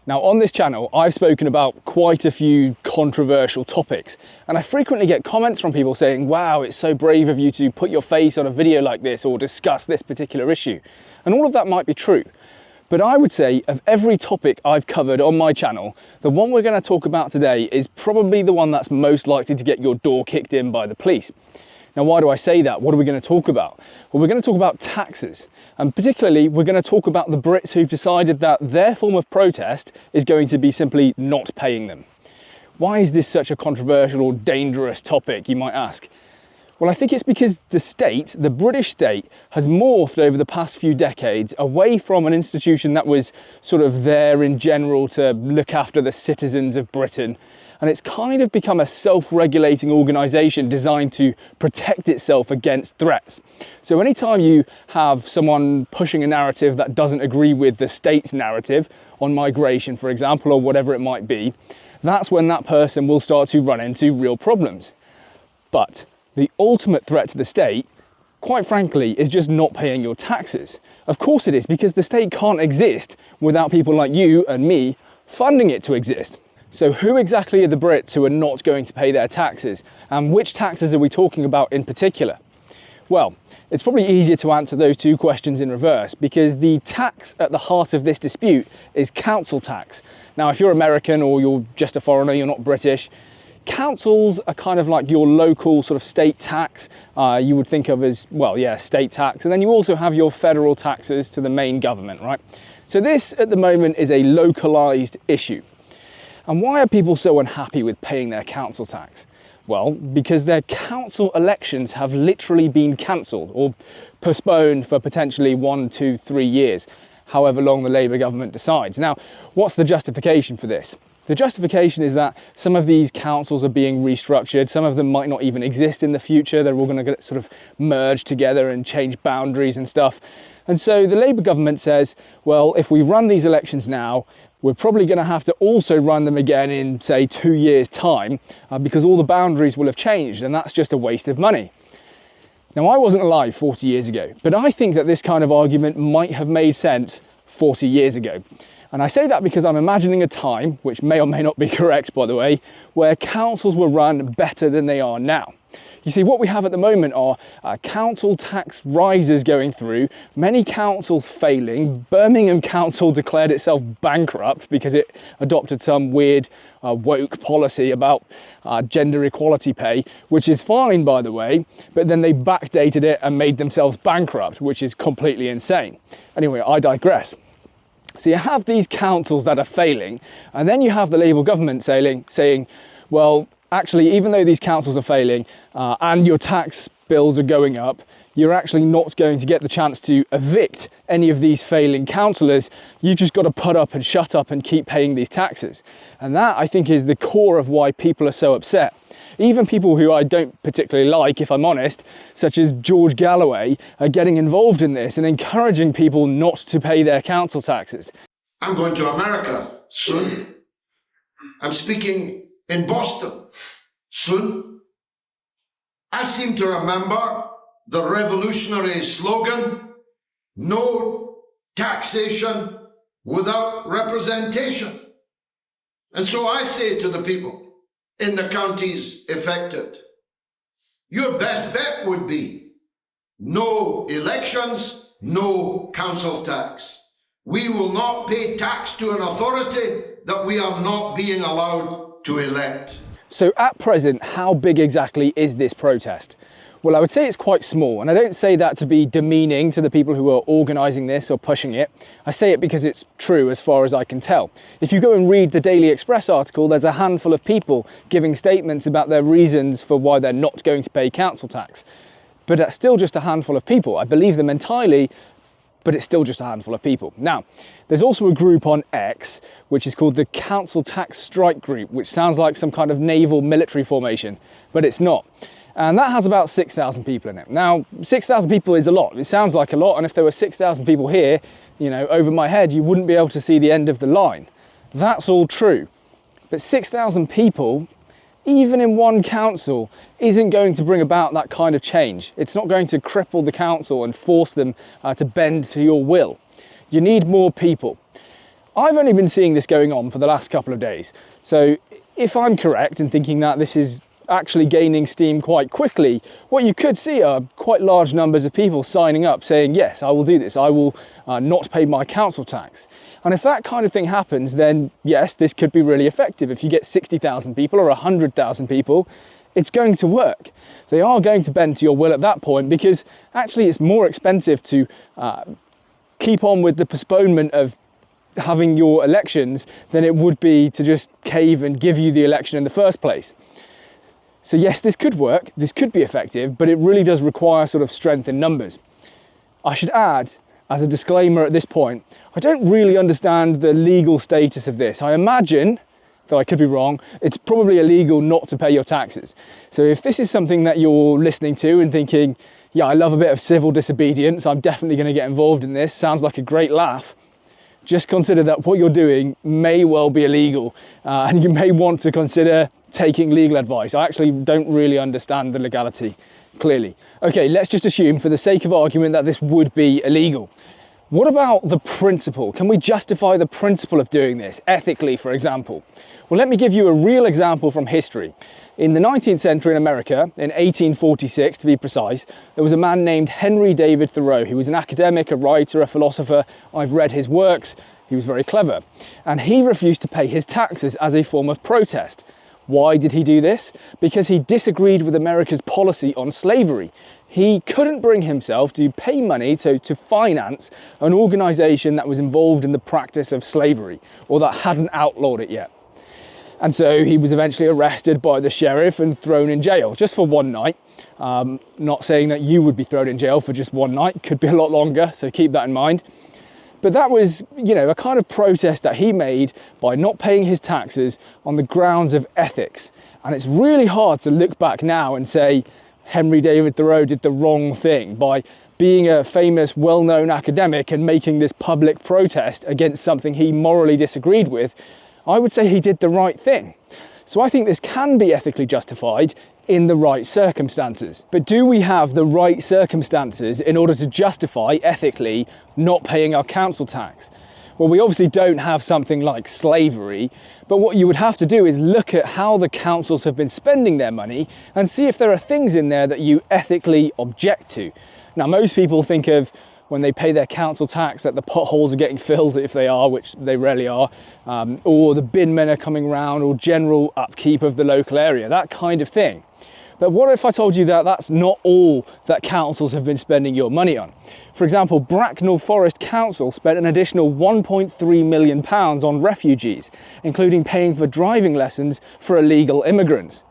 Now on this channel, I've spoken about quite a few controversial topics, and I frequently get comments from people saying, wow, it's so brave of you to put your face on a video like this or discuss this particular issue. And all of that might be true. But I would say of every topic I've covered on my channel, the one we're going to talk about today is probably the one that's most likely to get your door kicked in by the police. Now, why do I say that? What are we going to talk about? Well, we're going to talk about taxes. And particularly, we're going to talk about the Brits who've decided that their form of protest is going to be simply not paying them. Why is this such a controversial or dangerous topic, you might ask? Well, I think it's because the state, the British state, has morphed over the past few decades away from an institution that was sort of there in general to look after the citizens of Britain. And it's kind of become a self-regulating organisation designed to protect itself against threats. So anytime you have someone pushing a narrative that doesn't agree with the state's narrative on migration, for example, or whatever it might be, that's when that person will start to run into real problems. But the ultimate threat to the state, quite frankly, is just not paying your taxes. Of course it is, because the state can't exist without people like you and me funding it to exist. So who exactly are the Brits who are not going to pay their taxes? And which taxes are we talking about in particular? Well, it's probably easier to answer those two questions in reverse, because the tax at the heart of this dispute is council tax. Now, if you're American or you're just a foreigner, you're not British, councils are kind of like your local sort of state tax. You would think of as, well, yeah, state tax. And then you also have your federal taxes to the main government, right? So this at the moment is a localized issue. And why are people so unhappy with paying their council tax? Well, because their council elections have literally been cancelled or postponed for potentially 1, 2, 3 years, however long the Labour government decides. Now, what's the justification for this? The justification is that some of these councils are being restructured. Some of them might not even exist in the future. They're all going to get sort of merge together and change boundaries and stuff. And so the Labour government says, well, if we run these elections now, we're probably going to have to also run them again in, say, 2 years' time, because all the boundaries will have changed, and that's just a waste of money. Now, I wasn't alive 40 years ago, but I think that this kind of argument might have made sense 40 years ago. And I say that because I'm imagining a time, which may or may not be correct, by the way, where councils were run better than they are now. You see, what we have at the moment are council tax rises going through, many councils failing. Birmingham Council declared itself bankrupt because it adopted some weird woke policy about gender equality pay, which is fine, by the way, but then they backdated it and made themselves bankrupt, which is completely insane. Anyway, I digress. So you have these councils that are failing, and then you have the Labour government saying, well, actually, even though these councils are failing and your tax bills are going up, you're actually not going to get the chance to evict any of these failing councillors. You've just got to put up and shut up and keep paying these taxes. And that, I think, is the core of why people are so upset. Even people who I don't particularly like, if I'm honest, such as George Galloway, are getting involved in this and encouraging people not to pay their council taxes. I'm going to America soon. I'm speaking in Boston soon. I seem to remember the revolutionary slogan, no taxation without representation. And so I say to the people in the counties affected, your best bet would be no elections, no council tax. We will not pay tax to an authority that we are not being allowed to elect. So at present, how big exactly is this protest? Well, I would say it's quite small, and I don't say that to be demeaning to the people who are organising this or pushing it. I say it because it's true as far as I can tell. If you go and read the Daily Express article, there's a handful of people giving statements about their reasons for why they're not going to pay council tax. But that's still just a handful of people. I believe them entirely, but it's still just a handful of people. Now, there's also a group on X, which is called the Council Tax Strike Group, which sounds like some kind of naval military formation, but it's not. And that has about 6,000 people in it. Now, 6,000 people is a lot. It sounds like a lot, and if there were 6,000 people here, you know, over my head, you wouldn't be able to see the end of the line. That's all true. But 6,000 people, even in one council, isn't going to bring about that kind of change. It's not going to cripple the council and force them to bend to your will. You need more people. I've only been seeing this going on for the last couple of days. So if I'm correct in thinking that this is actually gaining steam quite quickly, what you could see are quite large numbers of people signing up saying, yes, I will do this, I will not pay my council tax. And if that kind of thing happens, then yes, this could be really effective. If you get 60,000 people or 100,000 people, it's going to work. They are going to bend to your will at that point, because actually it's more expensive to keep on with the postponement of having your elections than it would be to just cave and give you the election in the first place. So yes, this could work, this could be effective, but it really does require sort of strength in numbers. I should add, as a disclaimer at this point, I don't really understand the legal status of this. I imagine, though I could be wrong, it's probably illegal not to pay your taxes. So if this is something that you're listening to and thinking, yeah, I love a bit of civil disobedience, I'm definitely going to get involved in this, sounds like a great laugh, just consider that what you're doing may well be illegal, and you may want to consider taking legal advice. I actually don't really understand the legality clearly. Okay, let's just assume for the sake of argument that this would be illegal. What about the principle? Can we justify the principle of doing this, ethically, for example? Well, let me give you a real example from history. In the 19th century in America, in 1846 to be precise, there was a man named Henry David Thoreau. He was an academic, a writer, a philosopher. I've read his works. He was very clever. And he refused to pay his taxes as a form of protest. Why did he do this? Because he disagreed with America's policy on slavery. He couldn't bring himself to pay money to finance an organisation that was involved in the practice of slavery, or that hadn't outlawed it yet. And so he was eventually arrested by the sheriff and thrown in jail, just for one night. Not saying that you would be thrown in jail for just one night, could be a lot longer, so keep that in mind. But that was, you know, a kind of protest that he made by not paying his taxes on the grounds of ethics. And it's really hard to look back now and say Henry David Thoreau did the wrong thing by being a famous, well-known academic and making this public protest against something he morally disagreed with. I would say he did the right thing. So I think this can be ethically justified in the right circumstances. But do we have the right circumstances in order to justify ethically not paying our council tax? Well, we obviously don't have something like slavery, but what you would have to do is look at how the councils have been spending their money and see if there are things in there that you ethically object to. Now, most people think of when they pay their council tax that the potholes are getting filled, if they are, which they rarely are, or the bin men are coming round, or general upkeep of the local area, that kind of thing. But what if I told you that that's not all that councils have been spending your money on? For example, Bracknell Forest Council spent an additional £1.3 million on refugees, including paying for driving lessons for illegal immigrants.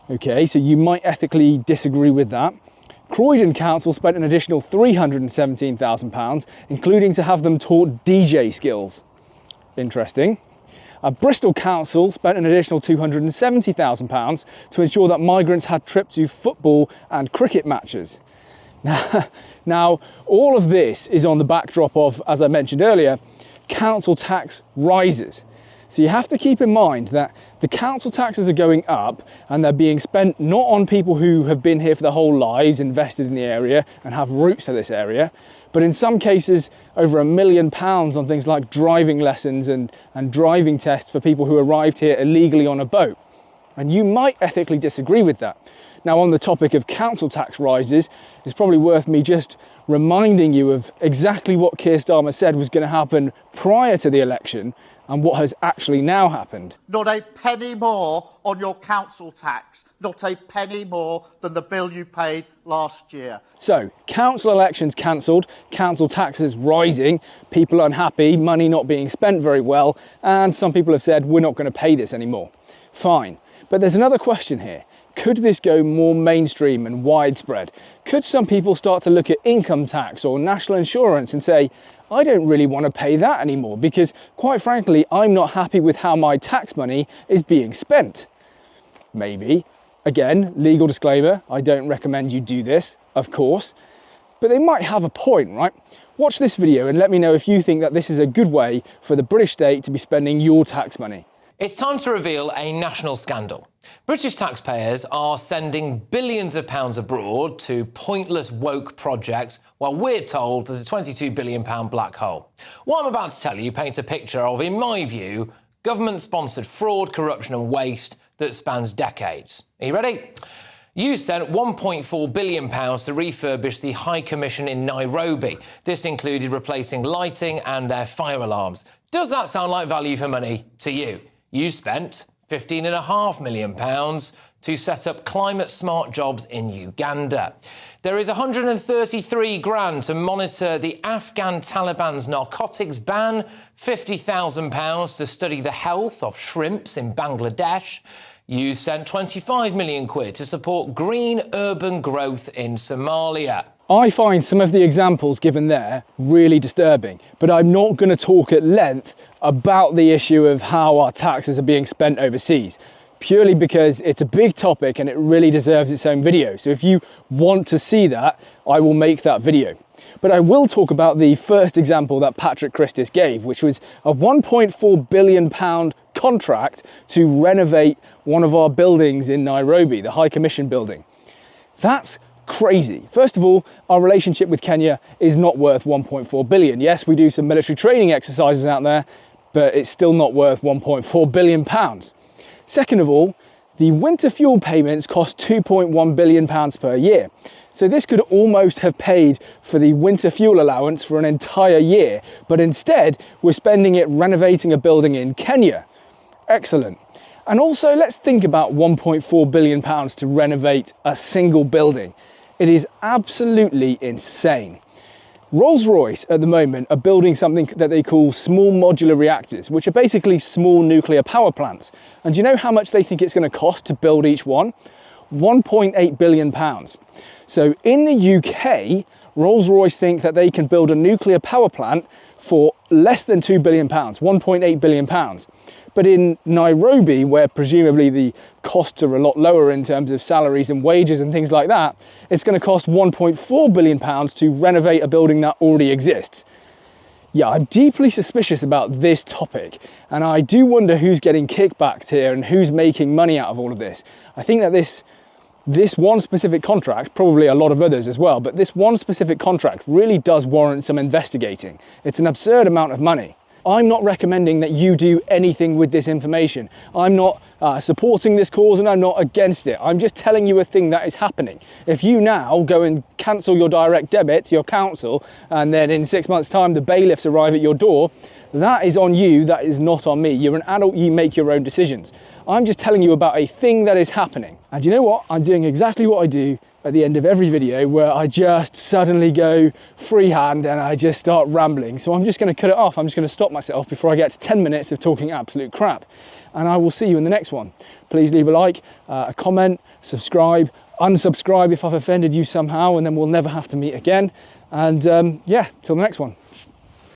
Okay, so you might ethically disagree with that. Croydon Council spent an additional £317,000, including to have them taught DJ skills. Interesting. Bristol Council spent an additional £270,000 to ensure that migrants had trips to football and cricket matches. Now, all of this is on the backdrop of, as I mentioned earlier, council tax rises. So you have to keep in mind that the council taxes are going up and they're being spent not on people who have been here for their whole lives, invested in the area and have roots to this area, but in some cases over £1 million on things like driving lessons and driving tests for people who arrived here illegally on a boat. And you might ethically disagree with that. Now, on the topic of council tax rises, it's probably worth me just reminding you of exactly what Keir Starmer said was going to happen prior to the election and what has actually now happened. Not a penny more on your council tax, not a penny more than the bill you paid last year. So, council elections cancelled, council taxes rising, people unhappy, money not being spent very well, and some people have said, we're not going to pay this anymore. Fine. But there's another question here. Could this go more mainstream and widespread? Could some people start to look at income tax or national insurance and say, I don't really want to pay that anymore because, quite frankly, I'm not happy with how my tax money is being spent? Maybe. Again, legal disclaimer, I don't recommend you do this, of course, but they might have a point, right? Watch this video and let me know if you think that this is a good way for the British state to be spending your tax money. It's time to reveal a national scandal. British taxpayers are sending billions of pounds abroad to pointless woke projects while we're told there's a £22 billion black hole. What I'm about to tell you paints a picture of, in my view, government-sponsored fraud, corruption and waste that spans decades. Are you ready? You sent £1.4 billion to refurbish the High Commission in Nairobi. This included replacing lighting and their fire alarms. Does that sound like value for money to you? You spent £15.5 million to set up climate-smart jobs in Uganda. There is 133 grand to monitor the Afghan Taliban's narcotics ban, £50,000 to study the health of shrimps in Bangladesh. You sent 25 million quid to support green urban growth in Somalia. I find some of the examples given there really disturbing, but I'm not going to talk at length about the issue of how our taxes are being spent overseas, purely because it's a big topic and it really deserves its own video. So if you want to see that, I will make that video. But I will talk about the first example that Patrick Christis gave, which was a £1.4 billion contract to renovate one of our buildings in Nairobi, the High Commission building. That's crazy. First of all, our relationship with Kenya is not worth 1.4 billion. Yes, we do some military training exercises out there, but it's still not worth 1.4 billion pounds. Second of all, the winter fuel payments cost 2.1 billion pounds per year. So this could almost have paid for the winter fuel allowance for an entire year, but instead we're spending it renovating a building in Kenya. Excellent. And also, let's think about 1.4 billion pounds to renovate a single building. It is absolutely insane. Rolls-Royce at the moment are building something that they call small modular reactors, which are basically small nuclear power plants. And do you know how much they think it's going to cost to build each one? 1.8 billion pounds. So in the UK, Rolls-Royce think that they can build a nuclear power plant for less than 2 billion pounds, 1.8 billion pounds. But in Nairobi, where presumably the costs are a lot lower in terms of salaries and wages and things like that, it's going to cost 1.4 billion pounds to renovate a building that already exists. Yeah, I'm deeply suspicious about this topic, and I do wonder who's getting kickbacks here and who's making money out of all of this. I think that this one specific contract, probably a lot of others as well, but this one specific contract really does warrant some investigating. It's an absurd amount of money. I'm not recommending that you do anything with this information. I'm not supporting this cause and I'm not against it. I'm just telling you a thing that is happening. If you now go and cancel your direct debit to your council and then in 6 months' time the bailiffs arrive at your door, that is on you, that is not on me. You're an adult, you make your own decisions. I'm just telling you about a thing that is happening. And you know what? I'm doing exactly what I do at the end of every video, where I just suddenly go freehand and I just start rambling. So I'm just going to cut it off. I'm just going to stop myself before I get to 10 minutes of talking absolute crap. And I will see you in the next one. Please leave a like, a comment, subscribe, unsubscribe if I've offended you somehow, and then we'll never have to meet again. And yeah, till the next one.